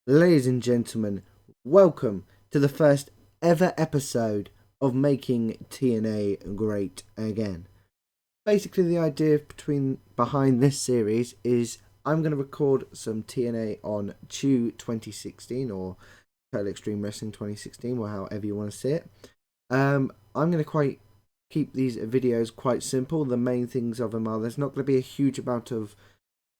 Ladies and gentlemen, welcome to the first ever episode of Making TNA Great Again. Basically, the idea behind this series is I'm going to record some TNA on TEW 2016 or Total Extreme Wrestling 2016, or however you want to see it. I'm going to keep these videos quite simple. The main things of them are there's not going to be a huge amount of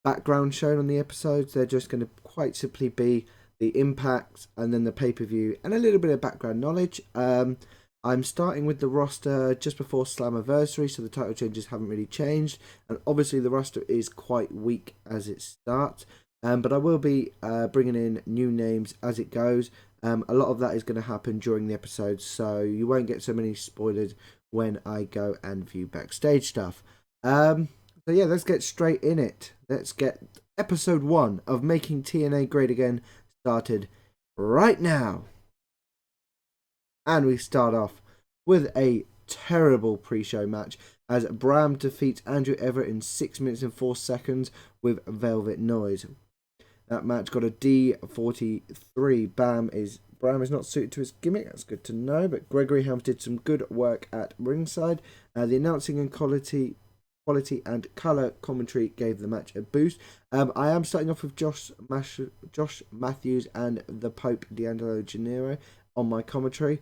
background shown on the episodes. They're just going to quite simply be the impact and then the pay-per-view and a little bit of background knowledge. I'm starting with the roster just before Slammiversary, so the title changes haven't really changed, and obviously the roster is quite weak as it starts, but I will be bringing in new names as it goes. A lot of that is going to happen during the episode, so you won't get so many spoilers when I go and view backstage stuff. So yeah, let's get straight in it. Let's get episode 1 of Making TNA Great Again started right now. And we start off with a terrible pre-show match as Bram defeats Andrew Everett in 6 minutes and 4 seconds with Velvet Noise. That match got a D43. Bram is not suited to his gimmick, that's good to know, but Gregory Helms did some good work at ringside. The announcing and quality and colour commentary gave the match a boost. I am starting off with Josh Matthews and the Pope D'Angelo Gennaro on my commentary.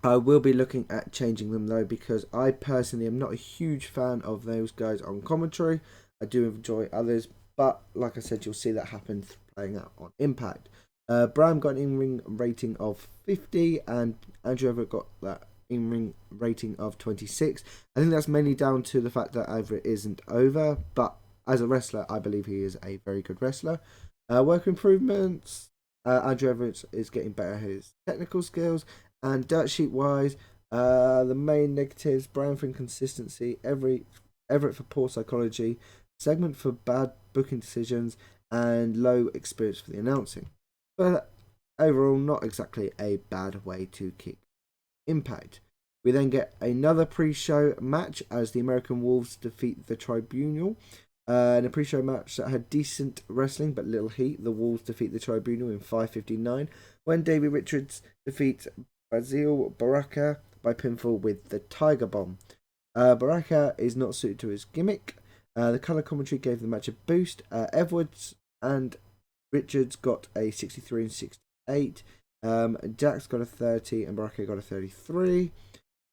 I will be looking at changing them though, because I personally am not a huge fan of those guys on commentary. I do enjoy others, but like I said, you'll see that happen playing out on Impact. Bram got an in-ring rating of 50 and Andrew Everett got that in-ring rating of 26. I think that's mainly down to the fact that Everett isn't over, but as a wrestler, I believe he is a very good wrestler. Work improvements. Andrew Everett is getting better at his technical skills, and dirt sheet wise, the main negatives: Brown for inconsistency, Everett for poor psychology, segment for bad booking decisions, and low experience for the announcing. But overall, not exactly a bad way to kick Impact. We then get another pre-show match as the American Wolves defeat the Tribunal. In a pre-show match that had decent wrestling but little heat, the Wolves defeat the Tribunal in 5:59 when Davey Richards defeats Basil Baraka by pinfall with the Tiger Bomb. Baraka is not suited to his gimmick. The colour commentary gave the match a boost. Edwards and Richards got a 63 and 68. Jax got a 30 and Baraka got a 33.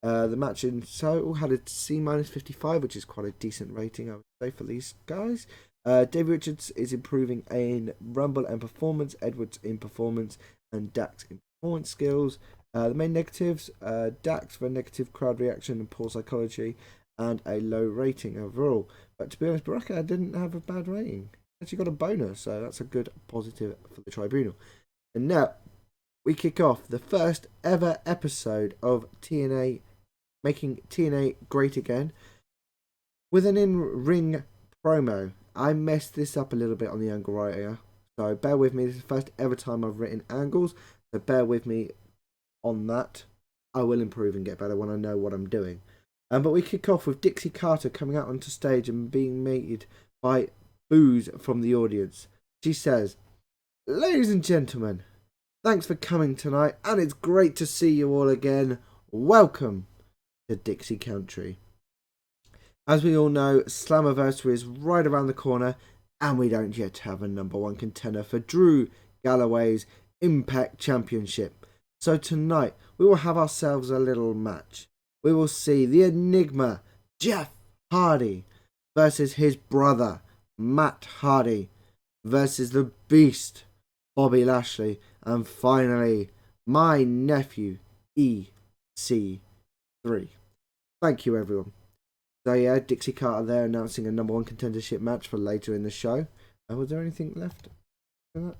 The match in total had a C-55, which is quite a decent rating, I would say, for these guys. David Richards is improving in Rumble and performance, Edwards in performance, and Dax in performance skills. The main negatives: Dax for negative crowd reaction and poor psychology, and a low rating overall. But to be honest, Baraka didn't have a bad rating. Actually got a bonus, so that's a good positive for the Tribunal. And now we kick off the first ever episode of TNA, Making TNA Great Again, with an in-ring promo. I messed this up a little bit on the angle writer, so bear with me. This is the first ever time I've written angles, so bear with me on that. I will improve and get better when I know what I'm doing. But we kick off with Dixie Carter coming out onto stage and being mated by boos from the audience. She says, "Ladies and gentlemen, thanks for coming tonight, and it's great to see you all again. Welcome to Dixie Country." As we all know, Slammiversary is right around the corner, and we don't yet have a #1 contender for Drew Galloway's Impact Championship. So tonight, we will have ourselves a little match. We will see the Enigma, Jeff Hardy, versus his brother, Matt Hardy, versus the Beast, Bobby Lashley, and finally, my nephew, EC3. Thank you, everyone. So yeah, Dixie Carter there announcing a #1 contendership match for later in the show. Was there anything left for that?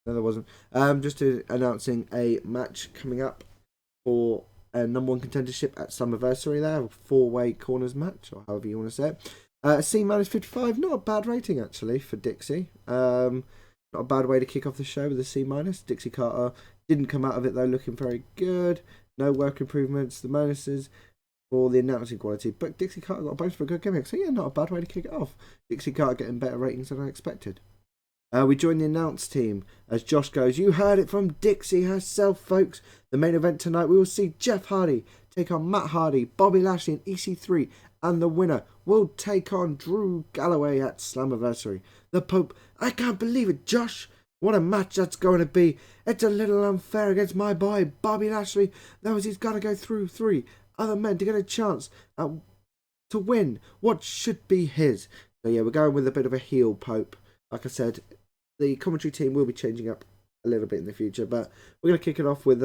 No, there wasn't. Announcing a match coming up for a #1 contendership at Slammiversary there, a 4-way corners match, or however you want to say it. C-55, not a bad rating actually for Dixie. Not a bad way to kick off the show with a C-. Dixie Carter didn't come out of it though looking very good. No work improvements. The bonuses for the announcing quality, but Dixie Carter got a bonus for a good gimmick. So yeah, not a bad way to kick it off. Dixie Carter getting better ratings than I expected. We join the announce team as Josh goes, "You heard it from Dixie herself, folks. The main event tonight, we will see Jeff Hardy take on Matt Hardy, Bobby Lashley and EC3, and the winner will take on Drew Galloway at Slammiversary. The Pope, I can't believe it, Josh. What a match that's going to be. It's a little unfair against my boy, Bobby Lashley. That was he's got to go through 3 other men to get a chance to win what should be his." So yeah, we're going with a bit of a heel Pope. Like I said, the commentary team will be changing up a little bit in the future, but we're going to kick it off with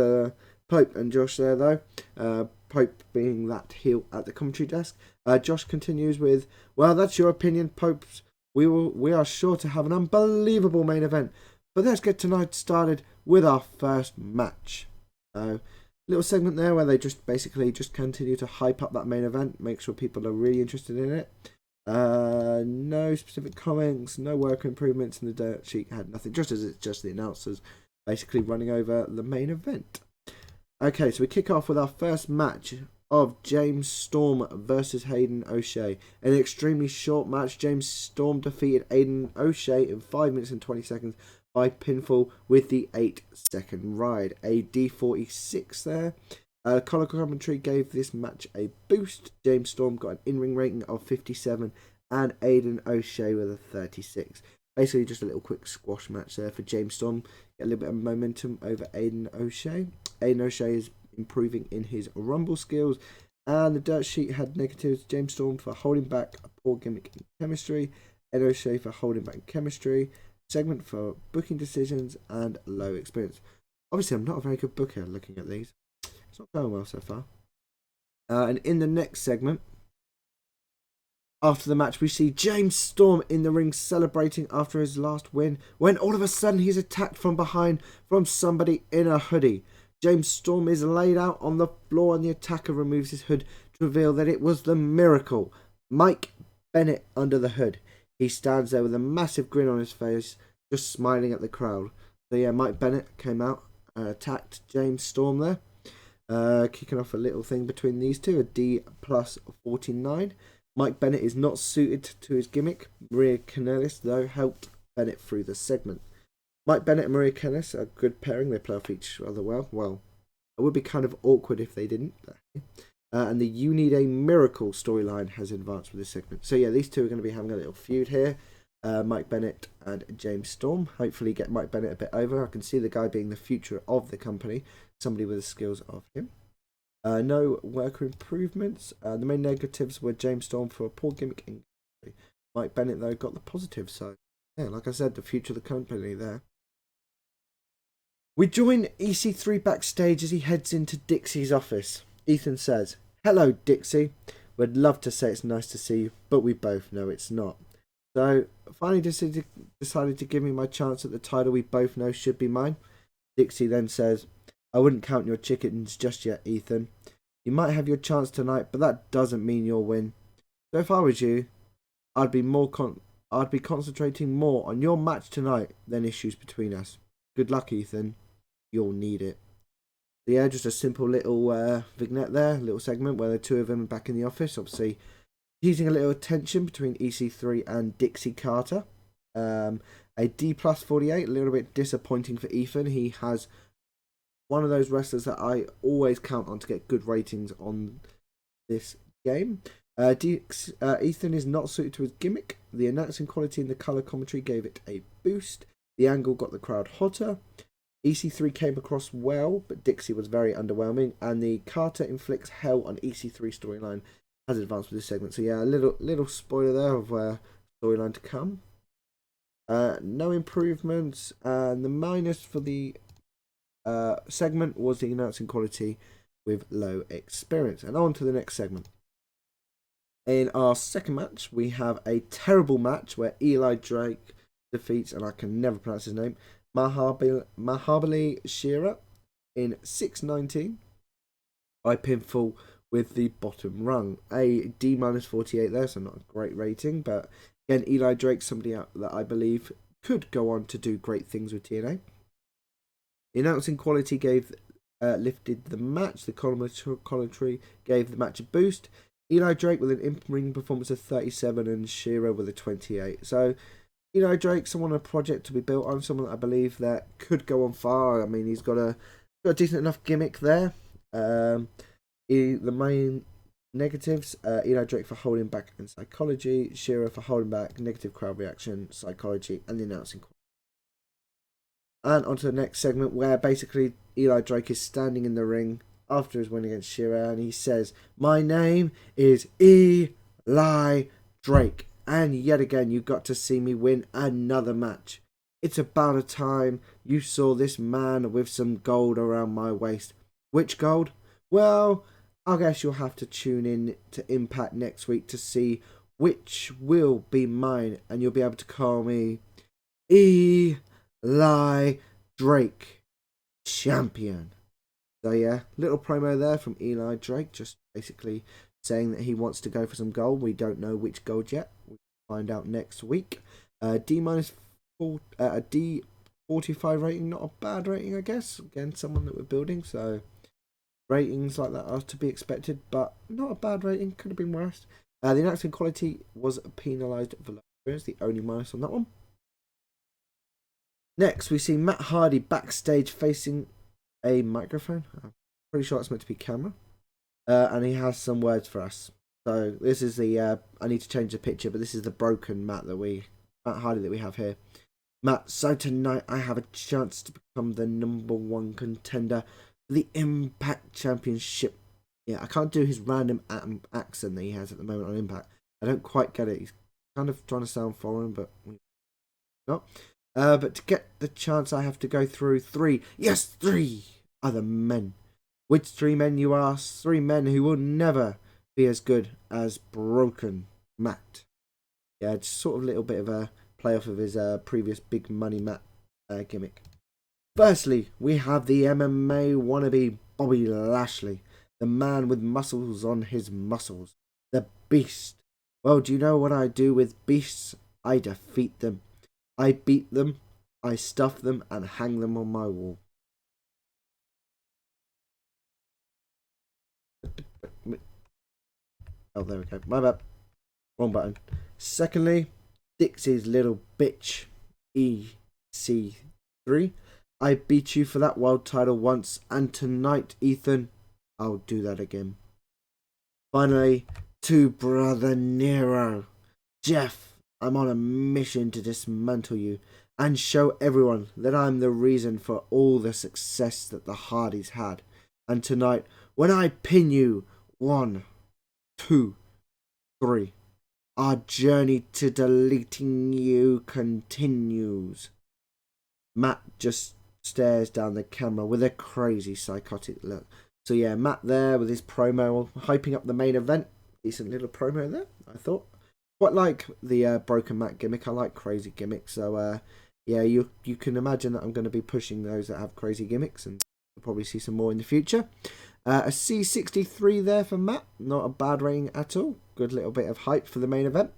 Pope and Josh there, though. Pope being that heel at the commentary desk. Josh continues with, "Well, that's your opinion, Pope. We are sure to have an unbelievable main event. But let's get tonight started with our first match." Little segment there where they just continue to hype up that main event, make sure people are really interested in it. No specific comments, no work improvements, and the dirt sheet had nothing, just as it's just the announcers basically running over the main event. Okay, so we kick off with our first match of James Storm versus Hayden O'Shea. An extremely short match. James Storm defeated Hayden O'Shea in 5 minutes and 20 seconds by pinfall with the 8-second ride. A D46 there. Color commentary gave this match a boost. James Storm got an in-ring rating of 57 and Hayden O'Shea with a 36. Basically just a little quick squash match there for James Storm. Get a little bit of momentum over Hayden O'Shea. Hayden O'Shea is improving in his rumble skills. And the dirt sheet had negatives. James Storm for holding back a poor gimmick in chemistry. Hayden O'Shea for holding back in chemistry. Segment for booking decisions and low experience. Obviously I'm not a very good booker looking at these. It's not going well so far. And in the next segment, after the match, we see James Storm in the ring celebrating after his last win, when all of a sudden he's attacked from behind from somebody in a hoodie. James Storm is laid out on the floor and the attacker removes his hood to reveal that it was the Miracle, Mike Bennett, under the hood. He stands there with a massive grin on his face, just smiling at the crowd. So yeah, Mike Bennett came out and attacked James Storm there. Kicking off a little thing between these two, a D plus 49. Mike Bennett is not suited to his gimmick. Maria Kanellis, though, helped Bennett through the segment. Mike Bennett and Maria Kanellis are a good pairing. They play off each other well. Well, it would be kind of awkward if they didn't. And the You Need a Miracle storyline has advanced with this segment. So yeah, these two are going to be having a little feud here. Mike Bennett and James Storm. Hopefully get Mike Bennett a bit over. I can see the guy being the future of the company. Somebody with the skills of him. No worker improvements. The main negatives were James Storm for a poor gimmick. Mike Bennett, though, got the positive. So, yeah, like I said, the future of the company there. We join EC3 backstage as he heads into Dixie's office. Ethan says, "Hello, Dixie. We'd love to say it's nice to see you, but we both know it's not. So, finally decided to give me my chance at the title we both know should be mine." Dixie then says, "I wouldn't count your chickens just yet, Ethan. You might have your chance tonight, but that doesn't mean you'll win. So if I was you, I'd be concentrating more on your match tonight than issues between us. Good luck, Ethan. You'll need it." Yeah, just a simple little vignette there, a little segment where the two of them are back in the office, obviously teasing a little tension between EC3 and Dixie Carter. A D plus 48, a little bit disappointing for Ethan. He has one of those wrestlers that I always count on to get good ratings on this game. Ethan is not suited to his gimmick. The announcing quality and the colour commentary gave it a boost. The angle got the crowd hotter. EC3 came across well, but Dixie was very underwhelming. And the Carter inflicts hell on EC3 storyline has advanced with this segment. So yeah, a little spoiler there of storyline to come. No improvements. And the minus for the segment was the announcing quality with low experience. And on to the next segment. In our second match, we have a terrible match where Eli Drake defeats, and I can never pronounce his name, Mahabali Shira in 6:19 by pinfall with the bottom rung. A D minus 48 there, so not a great rating, but again, Eli Drake, somebody that I believe could go on to do great things with TNA. The announcing quality lifted the match. The commentary gave the match a boost. Eli Drake with an in-ring performance of 37 and Shira with a 28. So Drake, someone a project to be built on, someone that I believe that could go on far. I mean, he's got a decent enough gimmick there. The main negatives: Eli Drake for holding back and psychology, Shira for holding back, negative crowd reaction, psychology, and the announcing. And onto the next segment where basically Eli Drake is standing in the ring after his win against Shira, and he says, "My name is Eli Drake, and yet again you got to see me win another match. It's about a time you saw this man with some gold around my waist. Which gold? Well, I guess you'll have to tune in to Impact next week to see which will be mine, and you'll be able to call me Eli Drake, champion." So yeah, little promo there from Eli Drake, just basically saying that he wants to go for some gold. We don't know which gold yet. We'll find out next week. D minus a D 45 rating, not a bad rating, I guess. Again, someone that we're building, so ratings like that are to be expected, but not a bad rating. Could have been worse. The announcing quality was penalised for low experience, the only minus on that one. Next, we see Matt Hardy backstage facing a microphone. I'm pretty sure it's meant to be camera. And he has some words for us. So this is the I need to change the picture, but this is the broken Matt Hardy that we have here. Matt, so tonight I have a chance to become the #1 contender for the Impact Championship. Yeah, I can't do his random accent that he has at the moment on Impact. I don't quite get it. He's kind of trying to sound foreign, but not. But to get the chance, I have to go through three other men. Which 3 men, you ask? 3 men who will never be as good as Broken Matt. Yeah, it's sort of a little bit of a play off of his previous Big Money Matt gimmick. Firstly, we have the MMA wannabe Bobby Lashley, the man with muscles on his muscles, the Beast. Well, do you know what I do with beasts? I defeat them. I beat them, I stuff them, and hang them on my wall. Oh, there we go. My bad. Wrong button. Secondly, Dixie's little bitch, EC3. I beat you for that world title once, and tonight, Ethan, I'll do that again. Finally, to Brother Nero. Jeff, I'm on a mission to dismantle you and show everyone that I'm the reason for all the success that the Hardys had. And tonight, when I pin you, 1, 2, 3, our journey to deleting you continues. Matt just stares down the camera with a crazy psychotic look. So yeah, Matt there with his promo, hyping up the main event. Decent little promo there, I thought. Quite like the Broken Matt gimmick. I like crazy gimmicks. So yeah, you can imagine that I'm going to be pushing those that have crazy gimmicks, and we'll probably see some more in the future. A C63 there for Matt. Not a bad rating at all. Good little bit of hype for the main event.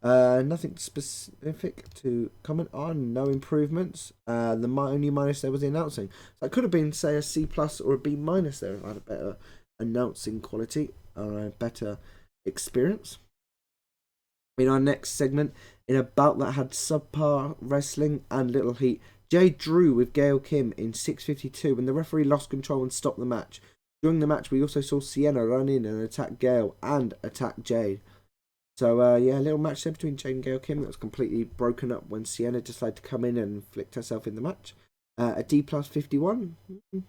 Nothing specific to comment on. No improvements. The only minus there was the announcing. So it could have been, say, a C plus or a B minus there if I had a better announcing quality or a better experience. In our next segment, in a bout that had subpar wrestling and little heat, Jade drew with Gail Kim in 6:52 when the referee lost control and stopped the match. During the match, we also saw Sienna run in and attack Gail and attack Jade. So, yeah, a little match there between Jade and Gail Kim that was completely broken up when Sienna decided to come in and inflict herself in the match. A D plus 51,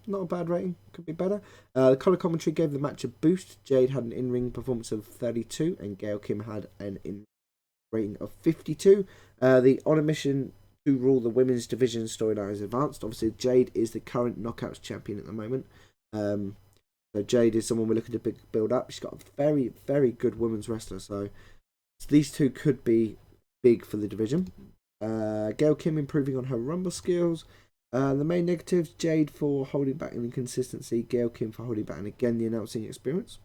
not a bad rating, could be better. The colour commentary gave the match a boost. Jade had an in-ring performance of 32 and Gail Kim had an in rating of 52. The on a mission to rule the women's division storyline is advanced. Obviously, Jade is the current Knockouts champion at the moment. So Jade is someone we're looking to build up. She's got a very, very good women's wrestler. So these two could be big for the division. Gail Kim improving on her rumble skills. The main negatives, Jade for holding back an inconsistency. Gail Kim for holding back and again the announcing experience.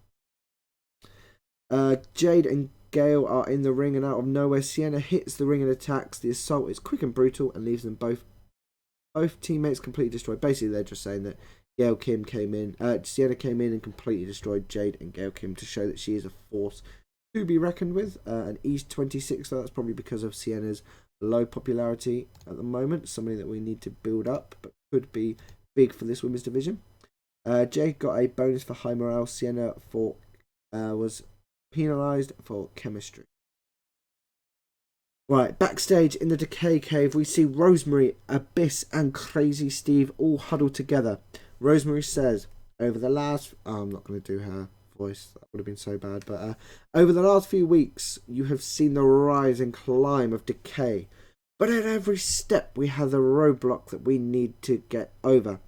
Jade and Gail are in the ring and out of nowhere Sienna hits the ring and attacks. The assault is quick and brutal and leaves them both teammates completely destroyed. Basically, they're just saying that Sienna came in and completely destroyed Jade and Gail Kim to show that she is a force to be reckoned with. An East 26, so that's probably because of Sienna's low popularity at the moment, somebody that we need to build up, but could be big for this women's division. Jade got a bonus for high morale. Sienna was penalised for chemistry. Right, backstage in the Decay Cave, we see Rosemary, Abyss, and Crazy Steve all huddled together. Rosemary says, over the last... Oh, I'm not going to do her voice. That would have been so bad. But over the last few weeks, you have seen the rise and climb of Decay. But at every step, we have the roadblock that we need to get over.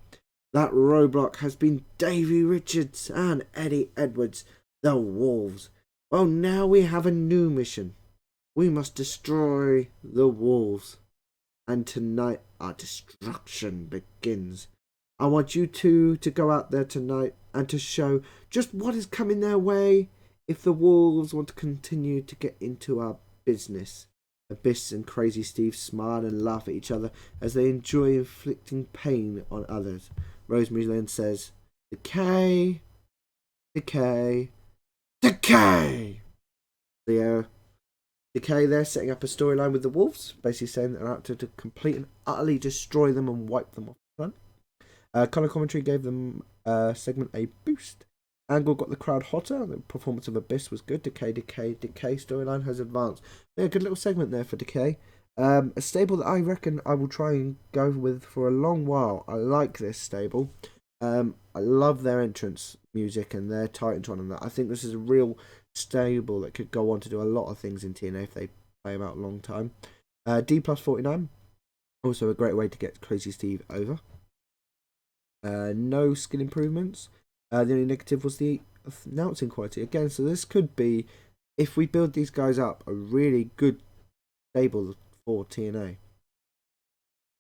That roadblock has been Davey Richards and Eddie Edwards, the Wolves. Well, now we have a new mission. We must destroy the Wolves. And tonight our destruction begins. I want you two to go out there tonight and to show just what is coming their way if the Wolves want to continue to get into our business. Abyss and Crazy Steve smile and laugh at each other as they enjoy inflicting pain on others. Rosemary then says, Decay, Decay, Decay! Decay there setting up a storyline with the Wolves, basically saying that they're out to complete and utterly destroy them and wipe them off the front. Colour commentary gave them segment a boost. Angle got the crowd hotter. The performance of Abyss was good. Decay storyline has advanced. Yeah, good little segment there for Decay. A stable that I reckon I will try and go with for a long while. I like this stable. I love their entrance music and their Titantron and that. I think this is a real stable that could go on to do a lot of things in TNA if they play them out a long time. D plus 49. Also a great way to get Crazy Steve over. No skill improvements. The only negative was the announcing quality. Again, so this could be, if we build these guys up, a really good stable for TNA.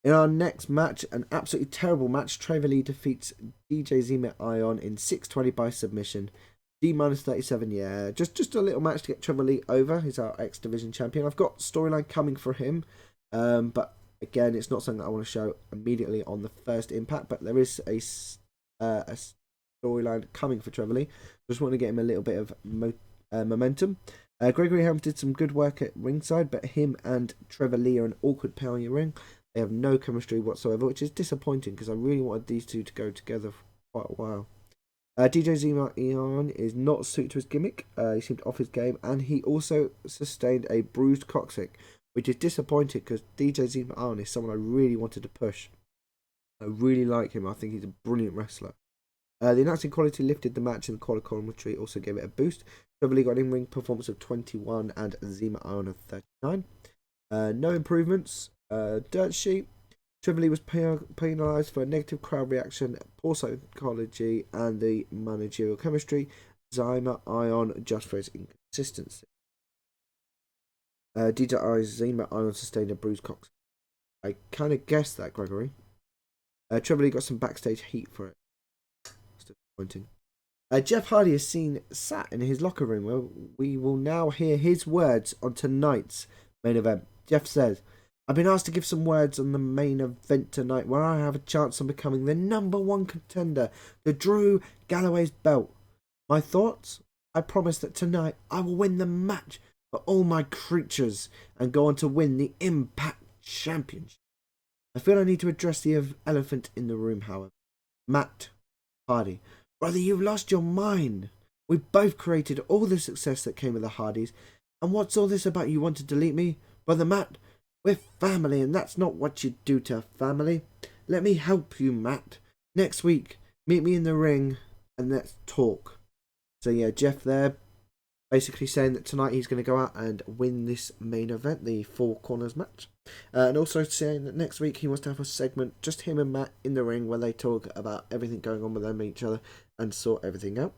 In our next match, an absolutely terrible match, Trevor Lee defeats DJ Zima Ion in 6:20 by submission. D-37, yeah. Just a little match to get Trevor Lee over. He's our X-Division champion. I've got storyline coming for him, but again, it's not something that I want to show immediately on the first impact, but there is a storyline coming for Trevor Lee. Just want to get him a little bit of momentum. Gregory Helms did some good work at ringside, but him and Trevor Lee are an awkward pair in the ring. They have no chemistry whatsoever, which is disappointing because I really wanted these two to go together for quite a while. DJ Zima Ion is not suited to his gimmick. He seemed off his game, and he also sustained a bruised coccyx, which is disappointing because DJ Zima Ion is someone I really wanted to push. I really like him. I think he's a brilliant wrestler. The announcing quality lifted the match, and the color commentary also gave it a boost. Trevor Lee got an in-ring performance of 21 and Zima Ion of 39. No improvements. Dirt sheet. Trevor Lee was penalised for a negative crowd reaction, poor psychology, and the managerial chemistry. Zima Ion just for his inconsistency. DJ Zima Ion sustained a bruised coccyx. I kind of guessed that, Gregory. Trevor Lee got some backstage heat for it. It's disappointing. Jeff Hardy is seen sat in his locker room, where we will now hear his words on tonight's main event. Jeff says, I've been asked to give some words on the main event tonight, where I have a chance on becoming the #1 contender to Drew Galloway's belt. My thoughts? I promise that tonight I will win the match for all my creatures and go on to win the Impact Championship. I feel I need to address the elephant in the room, however. Matt Hardy. Brother, you've lost your mind. We both created all the success that came with the Hardys. And what's all this about you want to delete me? Brother Matt, we're family, and that's not what you do to family. Let me help you, Matt. Next week, meet me in the ring and let's talk. So yeah, Jeff there basically saying that tonight he's going to go out and win this main event, the Four Corners match. And also saying that next week he wants to have a segment, just him and Matt in the ring, where they talk about everything going on with them and each other and sort everything out.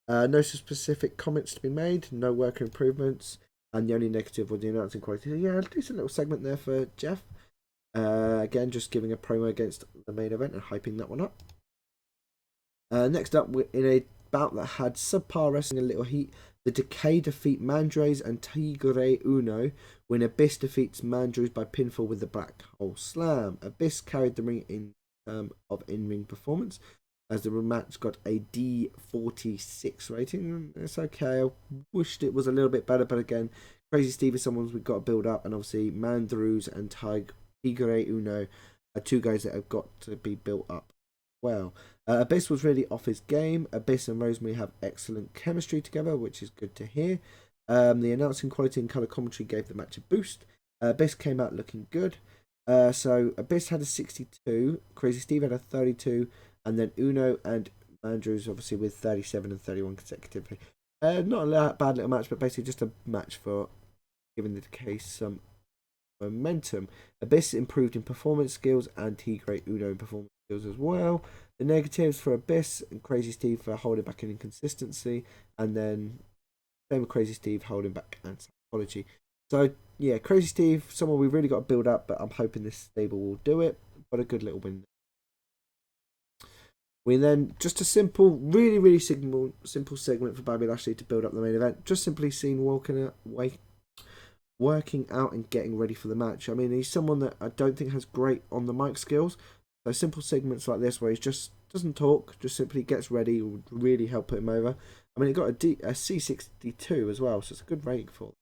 No specific comments to be made, no worker improvements, and the only negative was the announcing quality. So yeah, a decent little segment there for Jeff. Again, just giving a promo against the main event and hyping that one up. Next up, in a bout that had subpar wrestling and a little heat, the Decay defeat Mandres and Tigre Uno, when Abyss defeats Mandres by pinfall with the Black Hole Slam. Abyss carried the ring in terms of in-ring performance, as the match got a D46 rating. It's okay. I wished it was a little bit better, but again, Crazy Steve is someone we've got to build up, and obviously Mandrews and Tigre Uno are two guys that have got to be built up well. Abyss was really off his game. Abyss and Rosemary have excellent chemistry together, which is good to hear. The announcing quality and colour commentary gave the match a boost. Abyss came out looking good. So Abyss had a 62, Crazy Steve had a 32, and then Uno and Andrews obviously with 37 and 31 consecutively. Not a bad little match, but basically just a match for giving the case some momentum. Abyss improved in performance skills and Tigre Uno in performance skills as well. The negatives for Abyss and Crazy Steve for holding back an inconsistency, and then same with Crazy Steve holding back and psychology. So yeah, Crazy Steve, someone we've really got to build up, but I'm hoping this stable will do it. But a good little win. We then just a simple, really simple segment for Bobby Lashley to build up the main event. Just simply seen working out and getting ready for the match. I mean, he's someone that I don't think has great on the mic skills. So simple segments like this where he just doesn't talk, just simply gets ready, will really help put him over. I mean, he got a C62 as well, so it's a good rating for him.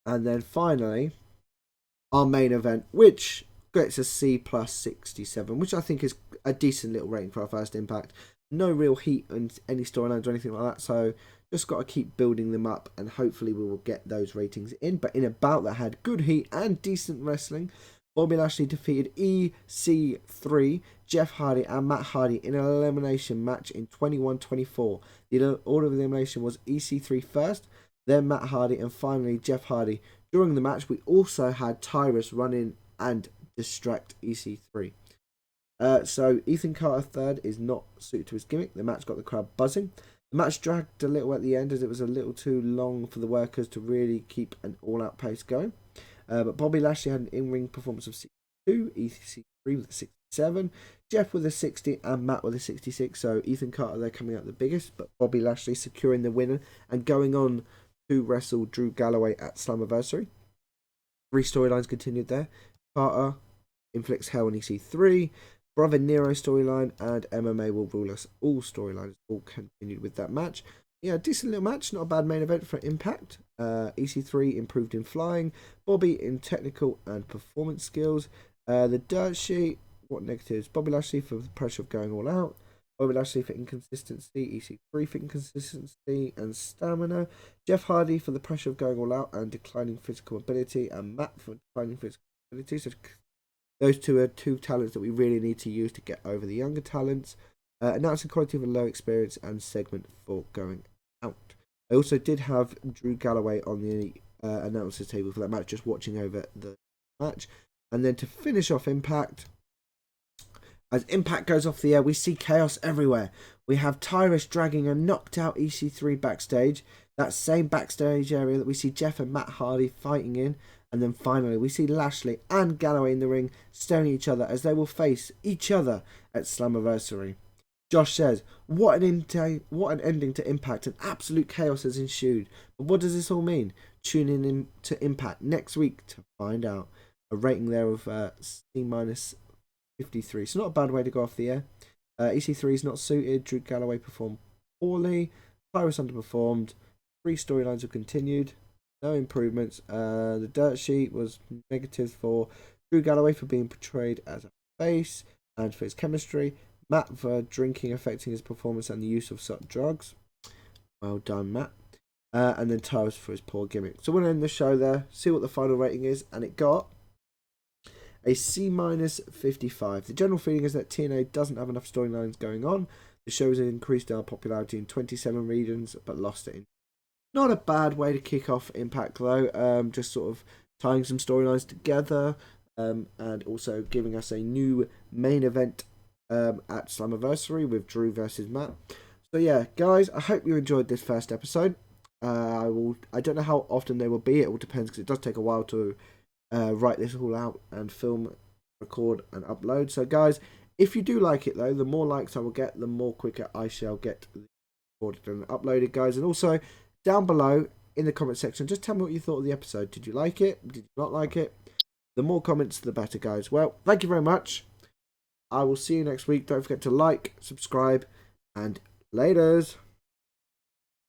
And then finally, our main event, which gets a C plus 67, which I think is a decent little rating for our first Impact. No real heat and any storylines or anything like that, so just got to keep building them up, and hopefully we will get those ratings in. But in a bout that had good heat and decent wrestling, Bobby Lashley defeated EC3, Jeff Hardy and Matt Hardy in an elimination match in 21-24. The order of the elimination was EC3 first, then Matt Hardy, and finally Jeff Hardy. During the match, we also had Tyrus run in and distract EC3. So Ethan Carter third is not suited to his gimmick. The match got the crowd buzzing. The match dragged a little at the end as it was a little too long for the workers to really keep an all-out pace going. But Bobby Lashley had an in-ring performance of 62, EC3 with a 67, Jeff with a 60, and Matt with a 66. So Ethan Carter there coming out the biggest, but Bobby Lashley securing the winner and going on to wrestle Drew Galloway at Slammiversary. 3 storylines continued there. Carter inflicts hell on EC3, Brother Nero storyline, and MMA will rule us all storylines all continued with that match. Yeah, decent little match, not a bad main event for Impact. EC3 improved in flying, Bobby in technical and performance skills. The dirt sheet, what negatives? Bobby Lashley for the pressure of going all out, Bobby Lashley for inconsistency, EC3 for inconsistency and stamina, Jeff Hardy for the pressure of going all out and declining physical ability, and Matt for declining physical ability. So those two are 2 talents that we really need to use to get over the younger talents. Announcing quality of a low experience and segment for going out. I also did have Drew Galloway on the announcers table for that match, just watching over the match. And then to finish off Impact, as Impact goes off the air, we see chaos everywhere. We have Tyrus dragging a knocked out EC3 backstage, that same backstage area that we see Jeff and Matt Hardy fighting in. And then finally, we see Lashley and Galloway in the ring staring at each other as they will face each other at Slammiversary. Josh says, what an ending to Impact, and absolute chaos has ensued. But what does this all mean? Tune in to Impact next week to find out. A rating there of C minus 53. So not a bad way to go off the air. EC3 is not suited. Drew Galloway performed poorly. Tyrus underperformed. 3 storylines have continued. No improvements. The dirt sheet was negatives for Drew Galloway for being portrayed as a face and for his chemistry. Matt for drinking affecting his performance and the use of such drugs. Well done, Matt. And then Tyrus for his poor gimmick. So we'll end the show there, see what the final rating is, and it got a C minus 55. The general feeling is that TNA doesn't have enough storylines going on. The show has increased our popularity in 27 regions, but lost it in. Not a bad way to kick off Impact though, just sort of tying some storylines together, and also giving us a new main event at Slammiversary with Drew versus Matt. So yeah, guys, I hope you enjoyed this first episode. I don't know how often they will be. It all depends because it does take a while to write this all out and film, record, and upload. So guys, if you do like it though, the more likes I will get, the more quicker I shall get recorded and uploaded, guys. And also, down below in the comment section, just tell me what you thought of the episode. Did you like it? Did you not like it? The more comments, the better, guys. Well, thank you very much. I will see you next week. Don't forget to like, subscribe, and laters.